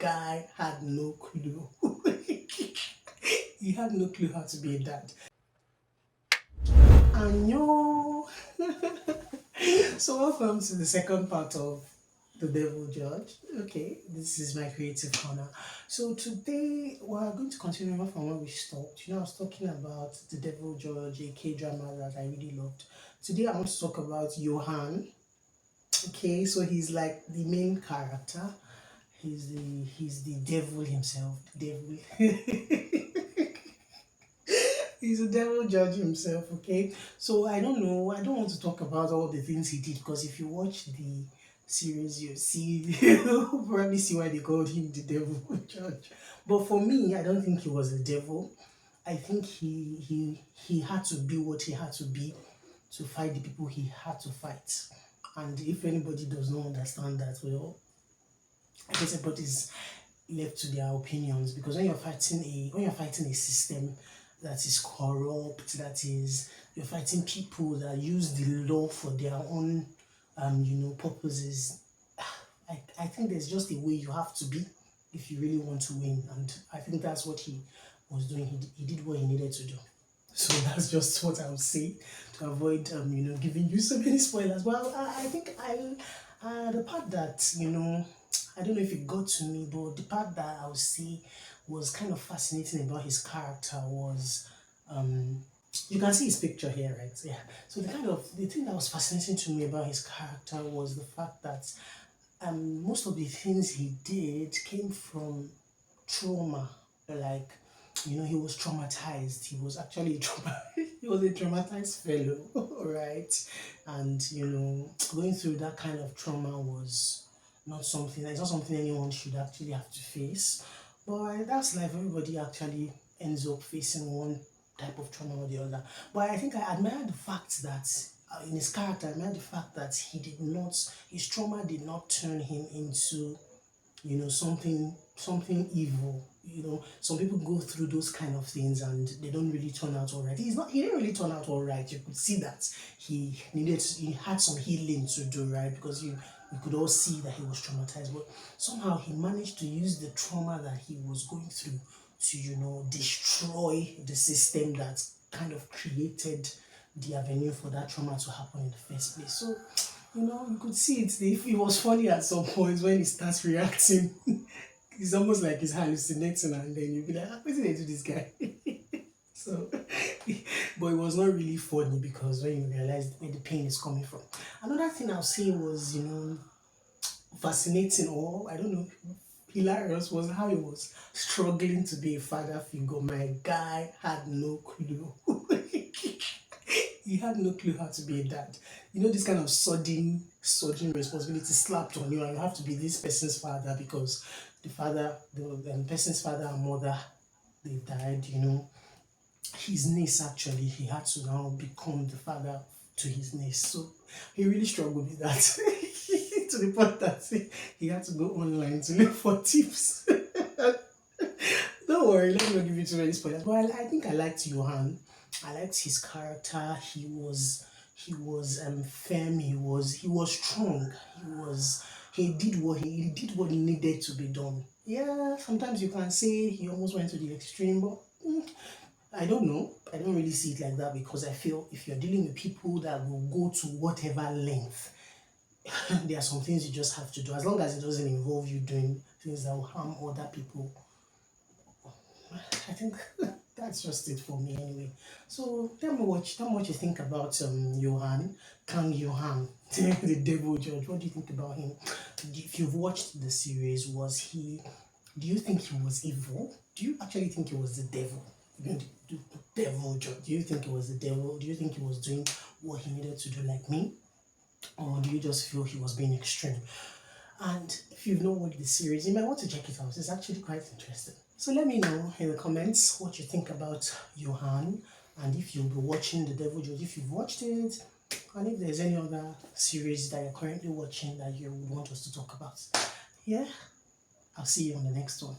guy had no clue. He had no clue how to be a dad. And yo, so welcome to the second part of The Devil Judge. Okay, this is my creative corner. So today we're going to continue from where we stopped. I was talking about The Devil Judge, a K-drama that I really loved. Today I want to talk about Johan. Okay, so he's like the main character. He's the devil himself. The devil. He's a devil judge himself, okay? So I don't know. I don't want to talk about all the things he did because if you watch the series, you see, you'll probably see why they called him the devil judge. But for me, I don't think he was a devil. I think he had to be what he had to be to fight the people he had to fight. And if anybody does not understand that, well, I guess everybody's left to their opinions because when you're fighting a system that is corrupt, you're fighting people that use the law for their own purposes. I think there's just a way you have to be if you really want to win, and I think that's what he was doing. He did what he needed to do. So that's just what I would say to avoid giving you so many spoilers. Well, I think the part that I don't know if it got to me, but the part that I would say was kind of fascinating about his character was you can see his picture here, right? Yeah. So the thing that was fascinating to me about his character was the fact that most of the things he did came from trauma. Like, he was traumatized. He was actually he was a traumatized fellow, right? And going through that kind of trauma was it's not something anyone should actually have to face. But that's life. Everybody actually ends up facing one type of trauma or the other. But I think I admire the fact that in his character, I admire the fact that his trauma did not turn him into something evil. Some people go through those kind of things and they don't really turn out all right. He didn't really turn out all right. You could see that he had some healing to do, right? Because you could all see that he was traumatized, but somehow he managed to use the trauma that he was going through to destroy the system that kind of created the avenue for that trauma to happen in the first place. So you could see it. It was funny at some point when he starts reacting. It's almost like he's hallucinating, and then you'll be like, what did they do this guy? So, but it was not really funny because when you realize where the pain is coming from. Another thing I'll say was, fascinating, or I don't know, hilarious, was how he was struggling to be a father figure. My guy had no clue. He had no clue how to be a dad. This kind of sudden responsibility slapped on you, and you have to be this person's father because the person's father and mother, they died. His niece, actually, he had to now become the father to his niece. So he really struggled with that to the point that he had to go online to look for tips. Don't worry, let me not give you too many spoilers. But I think I liked Johan. I liked his character. He was firm. He was strong. He did what needed to be done. Yeah, sometimes you can say he almost went to the extreme, but I don't know. I don't really see it like that because I feel if you're dealing with people that will go to whatever length, there are some things you just have to do. As long as it doesn't involve you doing things that will harm other people, I think that's just it for me anyway. So tell me what you think about Johan, Kang Yo Han, the devil judge. What do you think about him? If you've watched the series, do you think he was evil? Do you actually think he was the devil? The devil judge. Do you think he was the devil? Do you think he was doing what he needed to do like me? Or do you just feel he was being extreme? And if you've not watched the series, you might want to check it out. It's actually quite interesting. So let me know in the comments what you think about Johan, and if you'll be watching The Devil Judge, if you've watched it, and if there's any other series that you're currently watching that you would want us to talk about. Yeah, I'll see you on the next one.